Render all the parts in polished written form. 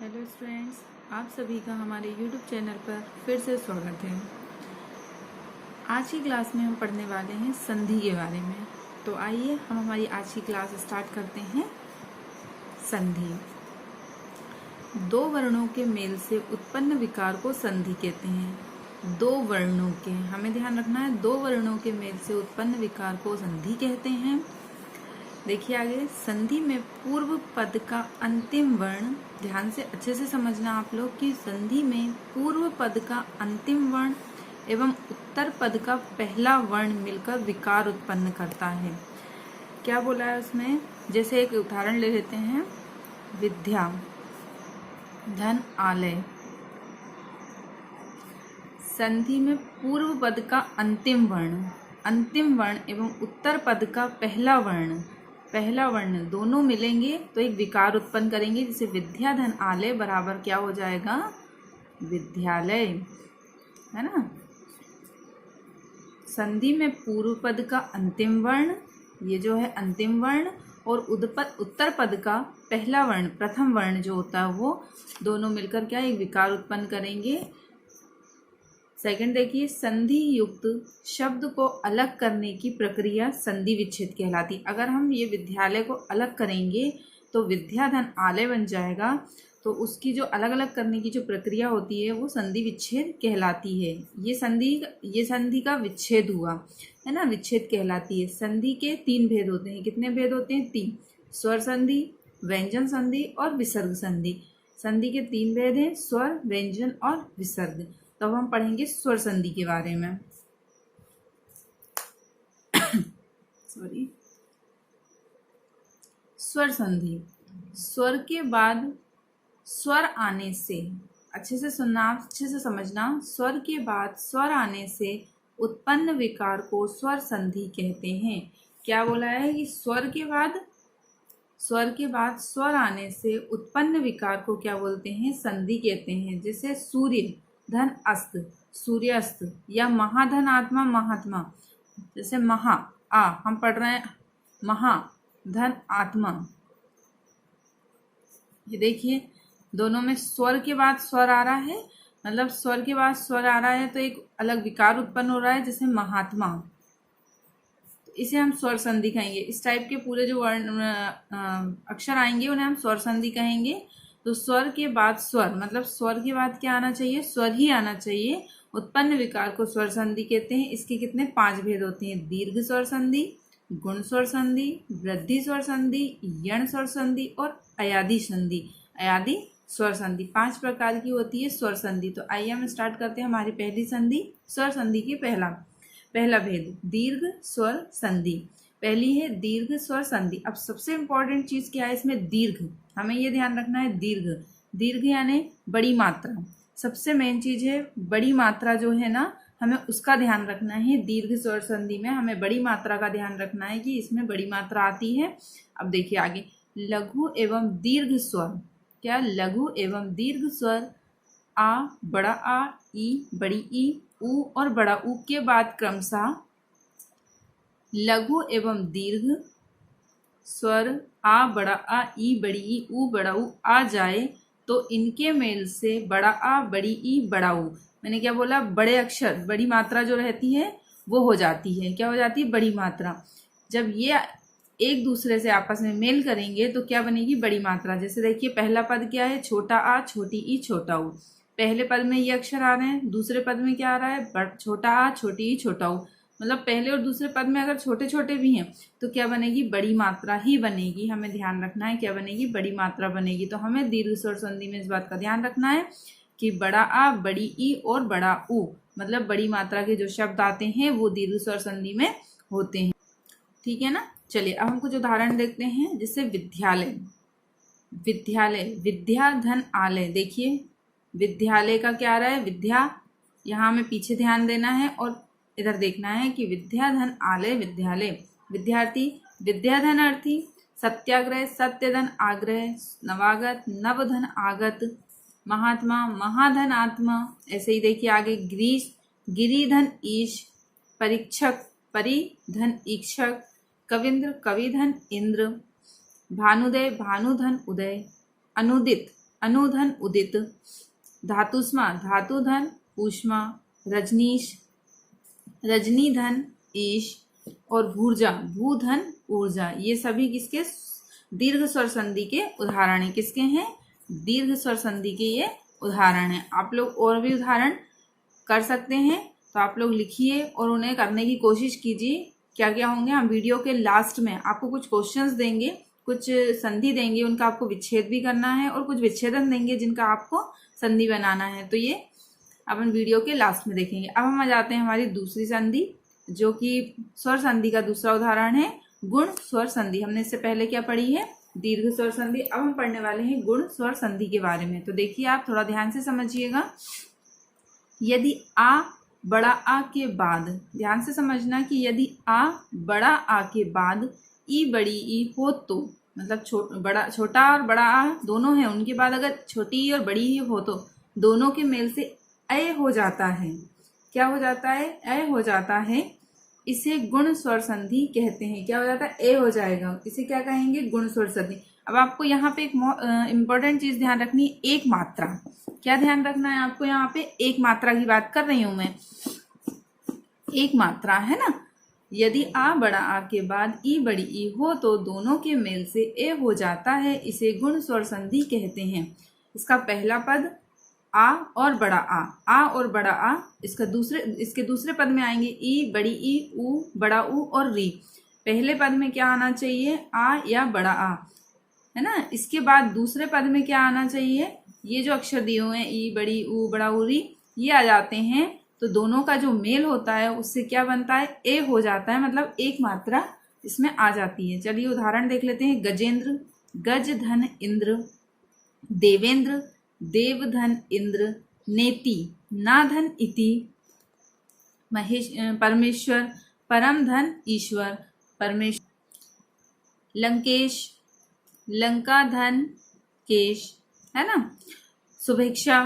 Hello students, आप सभी का हमारे YouTube चैनल पर फिर से स्वागत है। आज की क्लास में हम पढ़ने वाले हैं संधि के बारे में। तो आइए हम हमारी आज की क्लास स्टार्ट करते हैं। संधि दो वर्णों के मेल से उत्पन्न विकार को संधि कहते हैं। दो वर्णों के, हमें ध्यान रखना है, दो वर्णों के मेल से उत्पन्न विकार को संधि कहते हैं। देखिए आगे, संधि में पूर्व पद का अंतिम वर्ण, ध्यान से अच्छे से समझना आप लोग कि संधि में पूर्व पद का अंतिम वर्ण एवं उत्तर पद का पहला वर्ण मिलकर विकार उत्पन्न करता है। क्या बोला है उसमें? जैसे एक उदाहरण ले लेते हैं, विद्या धन आलय। संधि में पूर्व पद का अंतिम वर्ण एवं उत्तर पद का पहला वर्ण दोनों मिलेंगे तो एक विकार उत्पन्न करेंगे। जैसे विद्या धन आलय बराबर क्या हो जाएगा? विद्यालय, है ना। संधि में पूर्व पद का अंतिम वर्ण, ये जो है अंतिम वर्ण, और उत्तर पद का पहला वर्ण, प्रथम वर्ण जो होता है, वो दोनों मिलकर क्या एक विकार उत्पन्न करेंगे। सेकंड देखिए, संधि युक्त शब्द को अलग करने की प्रक्रिया संधि विच्छेद कहलाती। अगर हम ये विद्यालय को अलग करेंगे तो विद्या धन आलय बन जाएगा, तो उसकी जो अलग अलग करने की जो प्रक्रिया होती है वो संधि विच्छेद कहलाती है। ये संधि का विच्छेद हुआ, है ना, विच्छेद कहलाती है। संधि के तीन भेद होते हैं। कितने भेद होते हैं? तीन। स्वर संधि, व्यंजन संधि और विसर्ग संधि। संधि के तीन भेद हैं, स्वर, व्यंजन और विसर्ग। तो अब हम पढ़ेंगे स्वर संधि के बारे में। सॉरी, स्वर संधि। स्वर के बाद स्वर आने से, अच्छे से सुनना, अच्छे से समझना, स्वर के बाद स्वर आने से उत्पन्न विकार को स्वर संधि कहते हैं। क्या बोला है कि स्वर के बाद स्वर आने से उत्पन्न विकार को क्या बोलते हैं? संधि कहते हैं। जैसे सूर्य धन अस्त, सूर्यास्त, या महाधन आत्मा, महात्मा। जैसे महा आ, हम पढ़ रहे हैं महा धन आत्मा। ये देखिए, दोनों में स्वर के बाद स्वर आ रहा है, मतलब स्वर के बाद स्वर आ रहा है तो एक अलग विकार उत्पन्न हो रहा है। जैसे महात्मा, तो इसे हम स्वर संधि कहेंगे। इस टाइप के पूरे जो वर्ण अक्षर आएंगे उन्हें हम स्वर संधि कहेंगे। तो स्वर के बाद स्वर, मतलब स्वर के बाद क्या आना चाहिए? स्वर ही आना चाहिए। उत्पन्न विकार को स्वर संधि कहते हैं। इसके कितने? 5 भेद होते हैं। दीर्घ स्वर संधि, गुण स्वर संधि, वृद्धि स्वर संधि, यण स्वर संधि और अयादि संधि, अयादि स्वर संधि। 5 प्रकार की होती है स्वर संधि। तो आइए हम स्टार्ट करते हैं हमारी पहली संधि, स्वर संधि की पहला भेद, दीर्घ स्वर संधि। पहली है दीर्घ स्वर संधि। अब सबसे इंपॉर्टेंट चीज क्या है इसमें? दीर्घ। हमें ये ध्यान रखना है, दीर्घ यानी बड़ी मात्रा। सबसे मेन चीज है बड़ी मात्रा जो है ना, हमें उसका ध्यान रखना है। दीर्घ स्वर संधि में हमें बड़ी मात्रा का ध्यान रखना है कि इसमें बड़ी मात्रा आती है। अब देखिए आगे, लघु एवं दीर्घ स्वर। क्या? लघु एवं दीर्घ स्वर। आ, बड़ा आ, ई, बड़ी ई, ऊ और बड़ा ऊ के बाद क्रमशः लघु एवं दीर्घ स्वर आ, बड़ा आ, ई, बड़ी ई, ऊ, बड़ा ऊ आ जाए तो इनके मेल से बड़ा आ, बड़ी ई, बड़ा ऊ, मैंने क्या बोला? बड़े अक्षर, बड़ी मात्रा जो रहती है वो हो जाती है। क्या हो जाती है? बड़ी मात्रा। जब ये एक दूसरे से आपस में मेल करेंगे तो क्या बनेगी? बड़ी मात्रा। जैसे देखिए, पहला पद क्या है? छोटा आ, छोटी ई, छोटा ऊ। पहले पद में ये अक्षर आ रहे हैं, दूसरे पद में क्या आ रहा है? छोटा आ, छोटी ई, छोटा ऊ। मतलब पहले और दूसरे पद में अगर छोटे छोटे भी हैं तो क्या बनेगी? बड़ी मात्रा ही बनेगी। हमें ध्यान रखना है, क्या बनेगी? बड़ी मात्रा बनेगी। तो हमें दीर्घ स्वर संधि में इस बात का ध्यान रखना है कि बड़ा आ, बड़ी ई और बड़ा ऊ, मतलब बड़ी मात्रा के जो शब्द आते हैं वो दीर्घ स्वर संधि में होते हैं। ठीक है ना। चलिए अब हम कुछ उदाहरण देखते हैं। जैसे विद्यालय, विद्या धन आलय। देखिए, विद्यालय का क्या आ रहा है? विद्या, यहाँ हमें पीछे ध्यान देना है और इधर देखना है कि विद्या धन आलय, विद्यालय। विद्यार्थी, विद्या धन अर्थी। सत्याग्रह, सत्य धन आग्रह। नवागत, नव धन आगत। महात्मा, महाधन आत्मा। ऐसे ही देखिए आगे, ग्रीस, गिरी धन ईश। परीक्षक, परिधन ईक्षक। कविंद्र, कविधन इंद्र। भानुदय, भानुधन उदय। अनुदित, अनुधन उदित, धातुष्मा धातुधन ऊष्मा, रजनीश रजनीधन ईश, और भूर्जा भूधन ऊर्जा। ये सभी किसके दीर्घ स्वर संधि के उदाहरण हैं। किसके हैं? दीर्घ स्वर संधि के ये उदाहरण हैं। आप लोग और भी उदाहरण कर सकते हैं, तो आप लोग लिखिए और उन्हें करने की कोशिश कीजिए। क्या क्या होंगे, हम वीडियो के लास्ट में आपको कुछ क्वेश्चंस देंगे, कुछ संधि देंगे, उनका आपको विच्छेद भी करना है, और कुछ विच्छेदन देंगे जिनका आपको संधि बनाना है। तो ये अपन वीडियो के लास्ट में देखेंगे। अब हम आ जाते हैं हमारी दूसरी संधि, जो कि स्वर संधि का दूसरा उदाहरण है गुण स्वर संधि। हमने इससे पहले क्या पढ़ी है? दीर्घ स्वर संधि। अब हम पढ़ने वाले हैं गुण स्वर संधि के बारे में। तो देखिए, आप थोड़ा ध्यान से समझिएगा। यदि आ बड़ा आ के बाद, ध्यान से समझना कि यदि आ बड़ा आ के बाद ई बड़ी ई हो तो, मतलब छोटा और बड़ा आ दोनों हैं, उनके बाद अगर छोटी ई और बड़ी ई हो तो दोनों के मेल से अय हो जाता है। क्या हो जाता है? अय हो जाता है। इसे गुण स्वर संधि कहते हैं। क्या हो जाता है? ए हो जाएगा। इसे क्या कहेंगे? गुण स्वर संधि। अब आपको यहाँ पे एक इम्पोर्टेंट चीज ध्यान रखनी है, एक मात्रा। क्या ध्यान रखना है आपको? यहाँ पे एक मात्रा की बात कर रही हूं मैं, एक मात्रा है ना। यदि आ बड़ा आ के बाद ई बड़ी ई हो तो दोनों के मेल से ए हो जाता है। इसे गुण स्वर संधि कहते हैं। इसका पहला पद आ और बड़ा आ और बड़ा आ, इसके दूसरे पद में आएंगे ई बड़ी ई, ऊ बड़ा ऊ और री। पहले पद में क्या आना चाहिए? आ या बड़ा आ, है ना। इसके बाद दूसरे पद में क्या आना चाहिए? ये जो अक्षर दिए हुए हैं ई बड़ी ऊ बड़ा ऊ री, ये आ जाते हैं। तो दोनों का जो मेल होता है उससे क्या बनता है? ए हो जाता है, मतलब एक मात्रा इसमें आ जाती है। चलिए उदाहरण देख लेते हैं। गजेंद्र गज धन इंद्र, देवेंद्र देव धन इंद्र, नेति नाधन इति, परमेश्वर परम धन ईश्वर परमेश्वर, लंकेश लंका धन केश, है ना। शुभेच्छा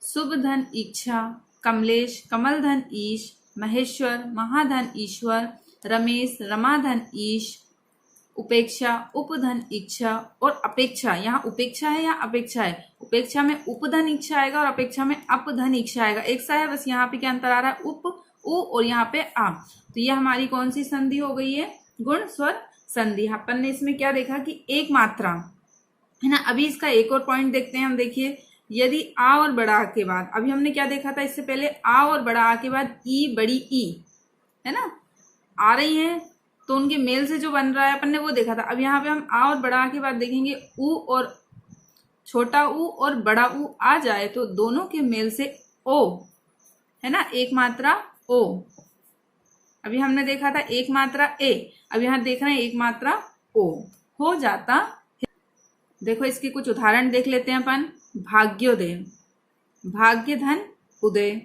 शुभ धन इच्छा, कमलेश कमल धन ईश, महेश्वर महाधन ईश्वर, रमेश रमाधन ईश, उपेक्षा उपधन इच्छा और अपेक्षा। यहाँ उपेक्षा है या अपेक्षा है? उपेक्षा में उपधन इच्छा आएगा और अपेक्षा में अपधन इच्छा आएगा। एक सा है, बस यहाँ पे क्या अंतर आ रहा है? उप उ और यहाँ पे आ। तो ये हमारी कौन सी संधि हो गई है? गुण स्वर संधि। अपन ने इसमें क्या देखा कि एक मात्रा है ना। अभी इसका एक और पॉइंट देखते हैं हम। देखिए, यदि आ और बड़ा आ के बाद, अभी हमने क्या देखा था इससे पहले? आ और बड़ा आ के बाद ई बड़ी ई, है ना, आ रही है, तो उनके मेल से जो बन रहा है अपन ने वो देखा था। अब यहाँ पे हम आ और बड़ा आ के बाद देखेंगे ऊ और छोटा ऊ और बड़ा ऊ आ जाए तो दोनों के मेल से ओ, है ना, एक मात्रा ओ। अभी हमने देखा था एक मात्रा ए, अब यहाँ देख रहे हैं एक मात्रा ओ हो जाता है। देखो इसके कुछ उदाहरण देख लेते हैं अपन। भाग्योदय भाग्य धन उदय,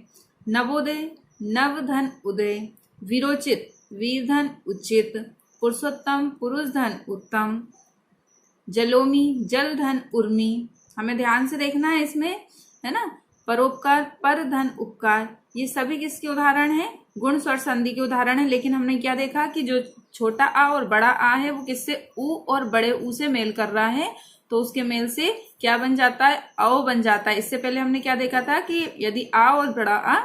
नवोदय नव धन उदय, वीरोचित वीर धन उचित, पुरुषोत्तम पुरुष धन उत्तम, जलोमी जल धन उर्मी। हमें ध्यान से देखना है इसमें, है ना। परोपकार पर धन उपकार, ये सभी किसके उदाहरण हैं? गुण स्वर संधि के उदाहरण है। लेकिन हमने क्या देखा कि जो छोटा आ और बड़ा आ है वो किससे? ऊ और बड़े ऊ से मेल कर रहा है, तो उसके मेल से क्या बन जाता है? औ बन जाता है। इससे पहले हमने क्या देखा था कि यदि आ और बड़ा आ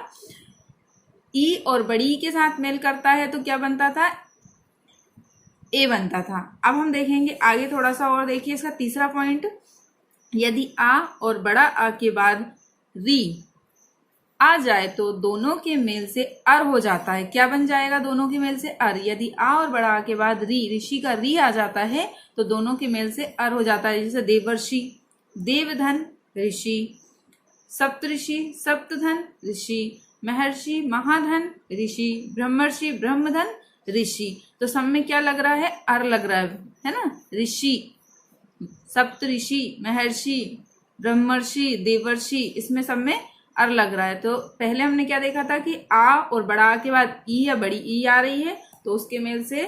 ई और बड़ी ई के साथ मेल करता है तो क्या बनता था? ए बनता था। अब हम देखेंगे आगे थोड़ा सा और। देखिए इसका तीसरा पॉइंट, यदि आ और बड़ा आ के बाद री आ जाए तो दोनों के मेल से अर हो जाता है। क्या बन जाएगा? दोनों के मेल से अर। यदि आ और बड़ा आ के बाद री, ऋषि का री आ जाता है तो दोनों के मेल से अर हो जाता है। जैसे देवर्षि देवधन ऋषि, सप्तऋषि सप्तधन ऋषि, महर्षि महाधन ऋषि, ब्रह्मर्षि ब्रह्मधन ऋषि। तो सब में क्या लग रहा है? अर लग रहा है ना। ऋषि, सप्तऋषि, महर्षि, ब्रह्मर्षि, देवर्षि, इसमें सब में अर लग रहा है। तो पहले हमने क्या देखा था कि आ और बड़ा आ के बाद ई या बड़ी ई आ रही है तो उसके मेल से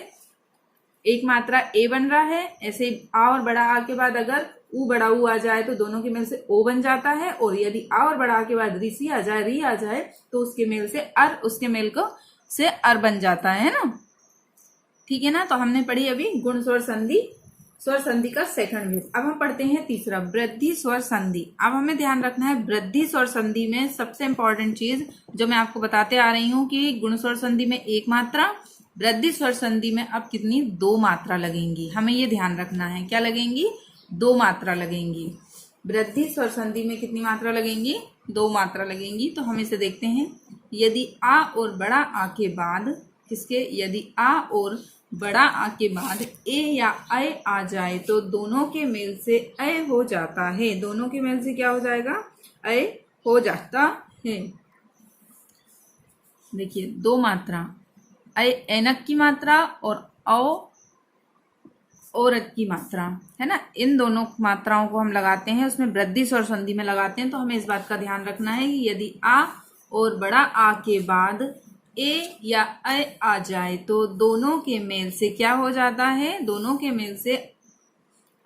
एक मात्रा ए बन रहा है। ऐसे आ और बड़ा आ के बाद अगर ऊ बड़ा ऊ आ जाए तो दोनों के मेल से ओ बन जाता है। और यदि आ और बड़ा आ के बाद ऋषि आ जाए, री आ जाए, तो उसके मेल से अर, उसके मेल को से अर बन जाता है ना। ठीक है ना। तो हमने पढ़ी अभी गुण स्वर संधि स्वर संधि का सेकंड भेद। अब हम पढ़ते हैं तीसरा, वृद्धि स्वर संधि। अब हमें ध्यान रखना है वृद्धि स्वर संधि में सबसे इंपॉर्टेंट चीज जो मैं आपको बताते आ रही हूँ कि गुण स्वर संधि में एक मात्रा, वृद्धि स्वर संधि में अब कितनी, 2 मात्रा लगेंगी। हमें ये ध्यान रखना है, क्या लगेंगी, 2 मात्रा लगेंगी। वृद्धि स्वर संधि में कितनी मात्रा लगेंगी, 2 मात्रा लगेंगी। तो हम इसे देखते हैं, यदि आ और बड़ा आ के बाद किसके, यदि आ और बड़ा आ के बाद ए या ऐ आ जाए तो दोनों के मेल से ऐ हो जाता है। दोनों के मेल से क्या हो जाएगा, ऐ हो जाता है। देखिए 2 मात्रा, ऐ ऐनक की मात्रा और औ औरत की मात्रा है ना, इन दोनों मात्राओं को हम लगाते हैं, उसमें वृद्धि स्वर संधि में लगाते हैं। तो हमें इस बात का ध्यान रखना है कि यदि आ और बड़ा आ के बाद ए या ऐ आ जाए तो दोनों के मेल से क्या हो जाता है, दोनों के मेल से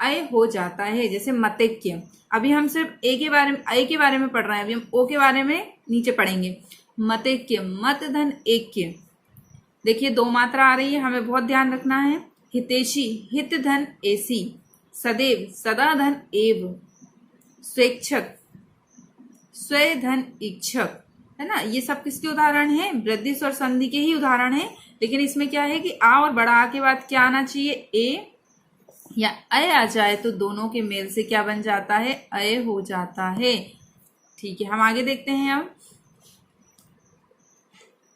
ऐ हो जाता है। जैसे मतैक्य, अभी हम सिर्फ ए के बारे में, ऐ के बारे में पढ़ रहे हैं, अभी हम ओ के बारे में नीचे पढ़ेंगे। मतैक्य, मत धन ऐक्य, देखिए 2 मात्रा आ रही है, हमें बहुत ध्यान रखना है। हितैषी, हित धन ऐसी, सदैव, सदा धन एव, स्वेच्छक, स्वे धन इच्छक, है ना। ये सब किसके उदाहरण है, वृद्धि स्वर संधि के ही उदाहरण है। लेकिन इसमें क्या है कि आ और बड़ा आ के बाद क्या आना चाहिए, ए या ऐ आ जाए तो दोनों के मेल से क्या बन जाता है, ऐ हो जाता है। ठीक है, हम आगे देखते हैं। अब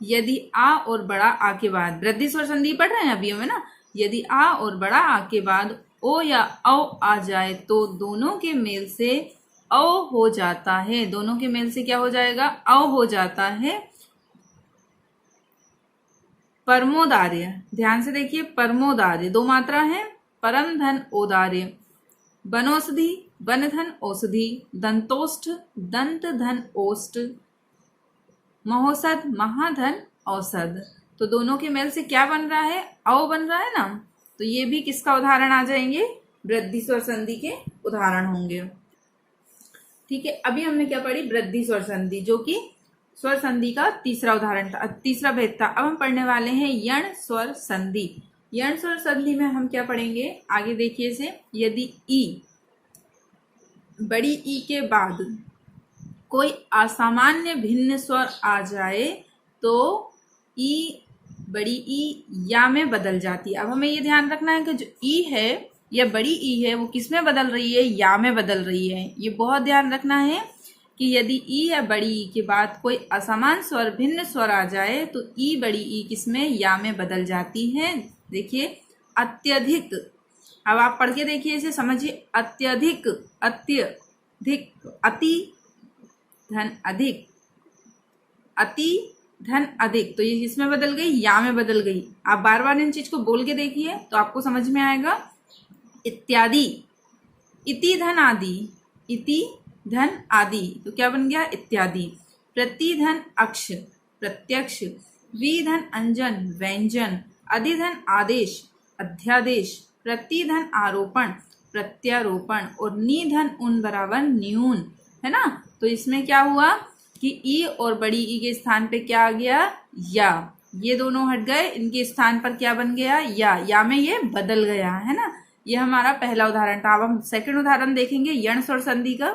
यदि आ और बड़ा आ के बाद, वृद्धि स्वर संधि पढ़ रहे हैं अभी हमें ना, यदि आ और बड़ा आ के बाद ओ या औ आ जाए तो दोनों के मेल से औ हो जाता है। दोनों के मेल से क्या हो जाएगा, औ हो जाता है। परमोदार्य, ध्यान से देखिए, परमोदार्य 2 मात्रा है, परम धन औदार्य, वनौषधि, वन धन औषधि, दंतोष्ठ, दंत धन ओष्ठ, महोषध, महाधन औषध। तो दोनों के मेल से क्या बन रहा है, औ बन रहा है ना। तो ये भी किसका उदाहरण आ जाएंगे, वृद्धि स्वर संधि के उदाहरण होंगे। ठीक है, अभी हमने क्या पढ़ी, वृद्धि स्वर संधि, जो कि स्वर संधि का तीसरा उदाहरण था, तीसरा भेद था। अब हम पढ़ने वाले हैं यण स्वर संधि। यण स्वर संधि में हम क्या पढ़ेंगे, आगे देखिए इसे, यदि ई, बड़ी ई के बाद कोई असामान्य भिन्न स्वर आ जाए तो ई, बड़ी ई या में बदल जाती है। अब हमें ये ध्यान रखना है कि जो ई है या बड़ी ई है वो किस में बदल रही है, या में बदल रही है। ये बहुत ध्यान रखना है कि यदि ई या बड़ी ई के बाद कोई असमान स्वर, भिन्न स्वर आ जाए तो ई, बड़ी ई किस में, या में बदल जाती है। देखिए अत्यधिक, अब आप पढ़ के देखिए इसे, समझिए, अत्यधिक, अत्यधिक, अति धन अधिक, अति धन अधिक, तो ये किसमें बदल गई, या में बदल गई। आप बार बार इन चीज को बोल के देखिए तो आपको समझ में आएगा। इत्यादि, इति धन आदि, इति धन आदि, तो क्या बन गया, इत्यादि। प्रति धन अक्ष, प्रत्यक्ष, वि धन अंजन, व्यंजन, अधि धन आदेश, अध्यादेश, प्रति धन आरोपण, प्रत्यारोपण, और नि धन उन बराबर न्यून, है ना। तो इसमें क्या हुआ कि ई और बड़ी ई के स्थान पे क्या आ गया, या, ये दोनों हट गए, इनके स्थान पर क्या बन गया, या में ये बदल गया, है ना। ये हमारा पहला उदाहरण था। अब हम सेकंड उदाहरण देखेंगे यण स्वर संधि का।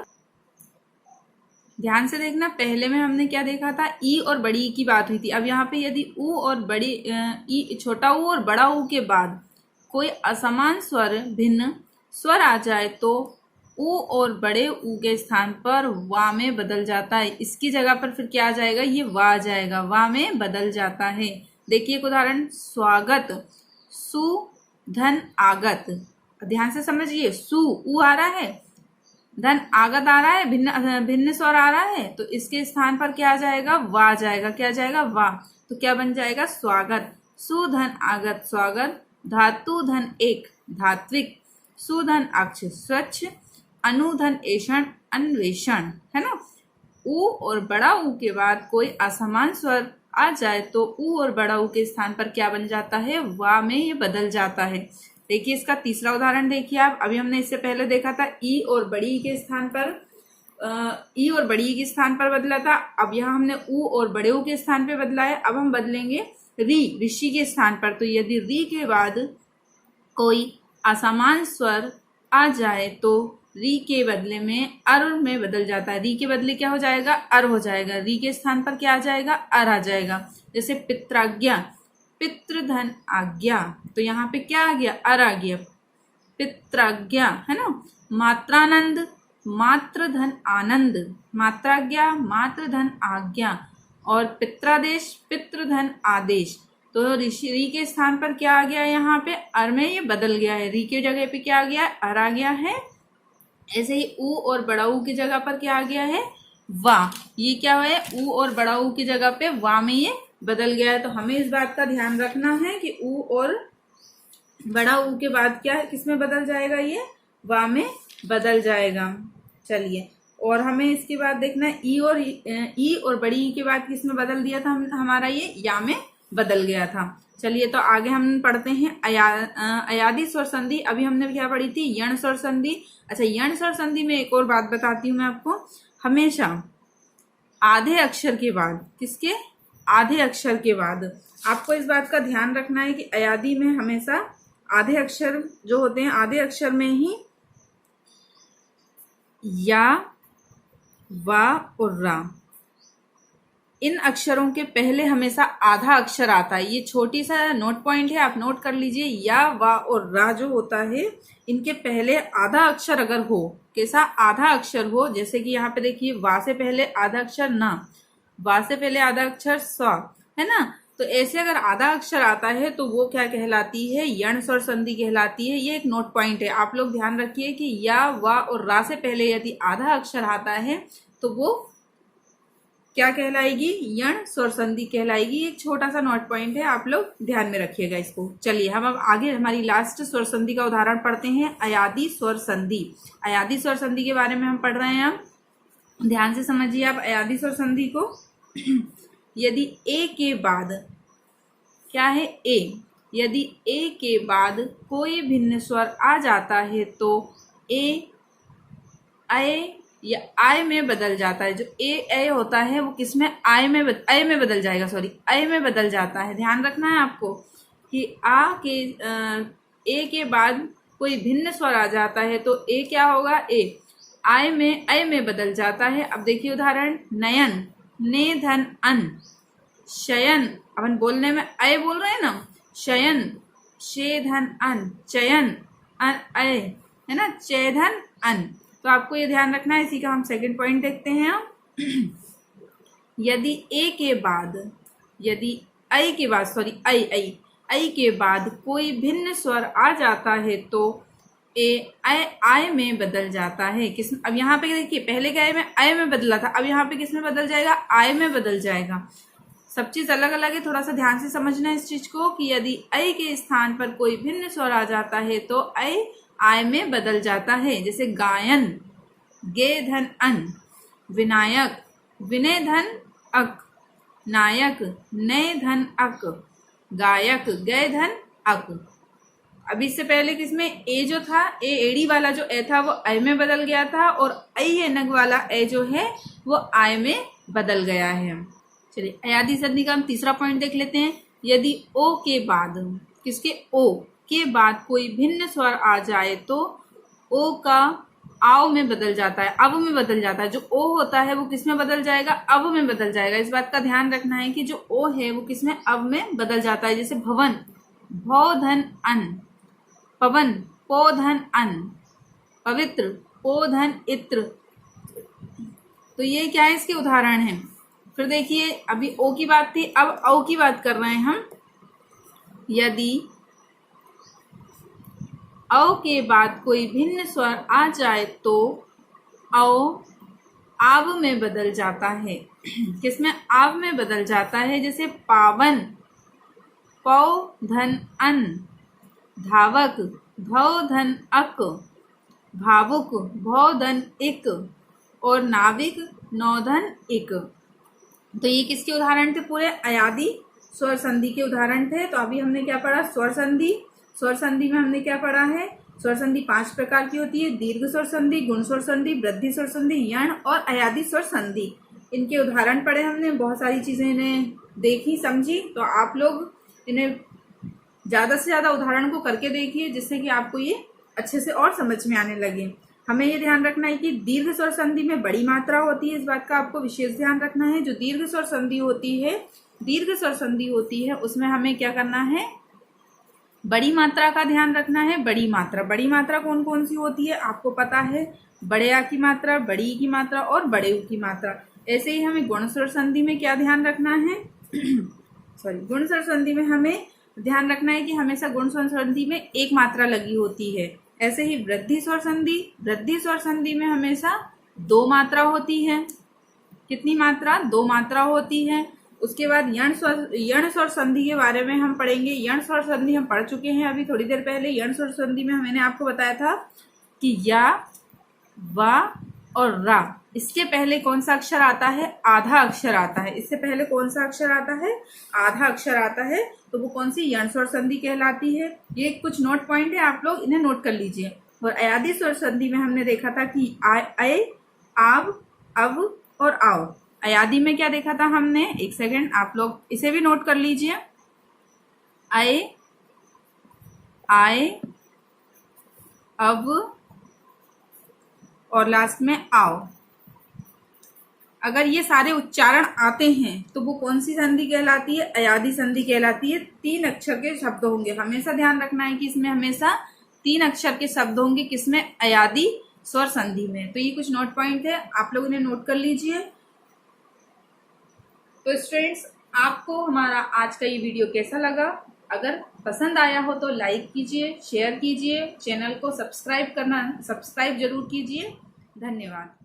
ध्यान से देखना, पहले में हमने क्या देखा था, ई और बड़ी ई की बात हुई थी। अब यहाँ पे यदि ऊ और बड़ी ई, छोटा ऊ और बड़ा ऊ के बाद कोई असमान स्वर, भिन्न स्वर आ जाए तो ऊ और बड़े ऊ के स्थान पर वा में बदल जाता है। इसकी जगह पर फिर क्या आ जाएगा, ये वा आ जाएगा, वा में बदल जाता है। देखिए एक उदाहरण, स्वागत, सु धन आगत, ध्यान से समझिए, सु ऊ आ रहा है, धन आगत आ रहा है, भिन्न स्वर आ रहा है, तो इसके स्थान पर क्या आ जाएगा, वा आ जाएगा। क्या आ जाएगा, वा। तो क्या बन जाएगा, स्वागत, सु धन आगत, स्वागत, धातु धन एक, धात्विक, सु धन अक्ष, स्वच्छ, अनुधन ऐषण, अन्वेषण, है ना। ऊ और बड़ा ऊ के बाद कोई असमान स्वर आ जाए तो ऊ और बड़ा ऊ के स्थान पर क्या बन जाता है, वा में ये बदल जाता है। देखिए इसका तीसरा उदाहरण देखिए आप। अभी हमने इससे पहले देखा था ई और बड़ी ई के स्थान पर, ई और बड़ी ई के स्थान पर बदला था। अब यहाँ हमने ऊ और बड़े ऊ के स्थान पे बदला है। अब हम बदलेंगे री, ऋषि के स्थान पर। तो यदि री के बाद कोई असमान स्वर आ जाए तो री के बदले में अर में बदल जाता है। री के बदले क्या हो जाएगा? अर हो जाएगा। री के स्थान पर क्या आ जाएगा? अर आ जाएगा। जैसे पित्राज्ञा, पितृधन आज्ञा, तो यहाँ पे क्या आ गया? अर आ गया। पित्राज्ञा है ना। मात्रानंद, मातृधन आनंद, मात्राज्ञा, मातृधन आज्ञा। और पित्रादेश, पितृधन आदेश। तो री के स्थान पर क्या आ गया? यहाँ पे अर में ये बदल गया है। री के जगह पे क्या आ गया? अर आ गया है। ऐसे ही ऊ और बड़ा ऊ की जगह पर क्या आ गया है? वा। ये क्या है? ऊ और बड़ा ऊ की जगह पे वा में ये बदल गया है। तो हमें इस बात का ध्यान रखना है कि ऊ और बड़ा ऊ के बाद क्या है, किस में बदल जाएगा? ये वा में बदल जाएगा। चलिए, और हमें इसके बाद देखना है ई और बड़ी ई के बाद किस में बदल दिया था हमारा? ये या में बदल गया था। चलिए, तो आगे हम पढ़ते हैं अयादी स्वर संधि। अभी हमने क्या पढ़ी थी? यण स्वर संधि। अच्छा, यण स्वर संधि में एक और बात बताती हूँ मैं आपको। हमेशा आधे अक्षर के बाद, किसके? आधे अक्षर के बाद आपको इस बात का ध्यान रखना है कि अयादी में हमेशा आधे अक्षर जो होते हैं, आधे अक्षर में ही या, वा और रा, इन अक्षरों के पहले हमेशा आधा अक्षर आता है। ये छोटी सा नोट पॉइंट है, आप नोट कर लीजिए। या, वा और रा जो होता है, इनके पहले आधा अक्षर अगर हो, कैसा? आधा अक्षर हो। जैसे कि यहाँ पे देखिए, वा से पहले आधा अक्षर ना, वा से पहले आधा अक्षर सा, है ना। तो ऐसे अगर आधा अक्षर आता है तो वो क्या कहलाती है? यण स्वर संधि कहलाती है। ये एक नोट पॉइंट है, आप लोग ध्यान रखिए कि या, वा और रा से पहले यदि आधा अक्षर आता है तो वो क्या कहलाएगी? यण स्वर संधि कहलाएगी। एक छोटा सा नोट पॉइंट है, आप लोग ध्यान में रखिएगा इसको। चलिए, हम अब आगे हमारी लास्ट स्वर संधि का उदाहरण पढ़ते हैं, अयादी स्वर संधि। अयादी स्वर संधि के बारे में हम पढ़ रहे हैं। अब ध्यान से समझिए आप अयादी स्वर संधि को। यदि ए के बाद क्या है? ए। यदि ए के बाद कोई भिन्न स्वर आ जाता है तो ए अय या आय में बदल जाता है। जो ए होता है वो किस में? अय में बदल जाएगा। सॉरी, अय में बदल जाता है। ध्यान रखना है आपको कि ए के बाद कोई भिन्न स्वर आ जाता है तो ए क्या होगा? ए अय में बदल जाता है। अब देखिए उदाहरण, नयन, ने धन अन, शयन, अपन बोलने में अय बोल रहे हैं ना, शयन, शे धन अन, चयन, अन अय, है ना, चेधन अन। तो आपको ये ध्यान रखना है। इसी का हम सेकंड पॉइंट देखते हैं। यदि ए के बाद, यदि अय के बाद, सॉरी अय के बाद कोई भिन्न स्वर आ जाता है तो ए आय में बदल जाता है। किस? अब यहाँ पे देखिए, पहले के अय में बदला था, अब यहाँ पे किस में बदल जाएगा? आय में बदल जाएगा। सब चीज अलग अलग है, थोड़ा सा ध्यान से समझना है इस चीज को कि यदि अय के स्थान पर कोई भिन्न स्वर आ जाता है तो अय आय में बदल जाता है। जैसे गायन, गे धन अन, विनायक, विनय धन अक, नायक, नय धन अक, गायक, गय धन अक। अब इससे पहले किसमें? ए जो था, एड़ी वाला जो ए था वो अय में बदल गया था, और ऐ नग वाला ए जो है वो आय में बदल गया है। चलिए, अयादी संधि का हम तीसरा पॉइंट देख लेते हैं। यदि ओ के बाद, किसके? ओ के बाद कोई भिन्न स्वर आ जाए तो ओ का आव में बदल जाता है, अव में बदल जाता है। जो ओ होता है वो किस में बदल जाएगा? अव में बदल जाएगा। इस बात का ध्यान रखना है कि जो ओ है वो किस में? अव में बदल जाता है। जैसे भवन, भौ धन अन, पवन, पो धन अन, पवित्र, पो धन इत्र। तो ये क्या है? इसके उदाहरण हैं। फिर देखिए, अभी ओ की बात थी, अब औ की बात कर रहे हैं हम। यदि औ के बाद कोई भिन्न स्वर आ जाए तो औ आव में बदल जाता है। किसमें? आव में बदल जाता है। जैसे पावन, पौ धन अन, धावक, भौ धन अक, भावुक, भौ धन इक, और नाविक, नौ धन इक। तो ये किसके उदाहरण थे? पूरे अयादी स्वर संधि के उदाहरण थे। तो अभी हमने क्या पढ़ा? स्वर संधि। स्वर संधि में हमने क्या पढ़ा है? स्वर संधि 5 प्रकार की होती है। दीर्घ स्वर संधि, गुण स्वर संधि, वृद्धि स्वर संधि, यण और अयादी स्वर संधि। इनके उदाहरण पढ़े हमने, बहुत सारी चीजें इन्हें देखी समझी। तो आप लोग इन्हें ज़्यादा से ज़्यादा उदाहरण को करके देखिए, जिससे कि आपको ये अच्छे से और समझ में आने लगे। हमें ये ध्यान रखना है कि दीर्घ स्वर संधि में बड़ी मात्रा होती है, इस बात का आपको विशेष ध्यान रखना है। जो दीर्घ स्वर संधि होती है उसमें हमें क्या करना है, बड़ी मात्रा का ध्यान रखना है। बड़ी मात्रा कौन कौन सी होती है आपको पता है, बड़े आ की मात्रा, बड़ी ई की मात्रा और बड़े ऊ की मात्रा। ऐसे ही हमें गुण स्वर संधि में क्या ध्यान रखना है गुण स्वर संधि में हमें ध्यान रखना है कि हमेशा गुण स्वर संधि में एक मात्रा लगी होती है। ऐसे ही वृद्धि स्वर संधि में हमेशा दो मात्रा होती है। कितनी मात्रा? दो मात्रा होती है। उसके बाद यण स्वर संधि के बारे में हम पढ़ेंगे। यण स्वर संधि हम पढ़ चुके हैं अभी थोड़ी देर पहले। यण स्वर संधि में मैंने आपको बताया था कि या, वा और रा, इसके पहले कौन सा अक्षर आता है? आधा अक्षर आता है। इससे पहले कौन सा अक्षर आता है? आधा अक्षर आता है। तो वो कौन सी? यण स्वर संधि कहलाती है। ये कुछ नोट पॉइंट है, आप लोग इन्हें नोट कर लीजिए। और अयादी स्वर संधि में हमने देखा था कि अय, आव, अव और आओ। अयादी में क्या देखा था हमने? एक सेकेंड, आप लोग इसे भी नोट कर लीजिए। अय, आय, अब और लास्ट में आओ। अगर ये सारे उच्चारण आते हैं तो वो कौन सी संधि कहलाती है? अयादी संधि कहलाती है। 3 अक्षर के शब्द होंगे। हमेशा ध्यान रखना है कि इसमें हमेशा 3 अक्षर के शब्द होंगे। किसमें? अयादी स्वर संधि में। तो ये कुछ नोट पॉइंट है, आप लोग इन्हें नोट कर लीजिए। तो स्टूडेंट्स, आपको हमारा आज का ये वीडियो कैसा लगा? अगर पसंद आया हो तो लाइक कीजिए, शेयर कीजिए, चैनल को सब्सक्राइब जरूर कीजिए। धन्यवाद।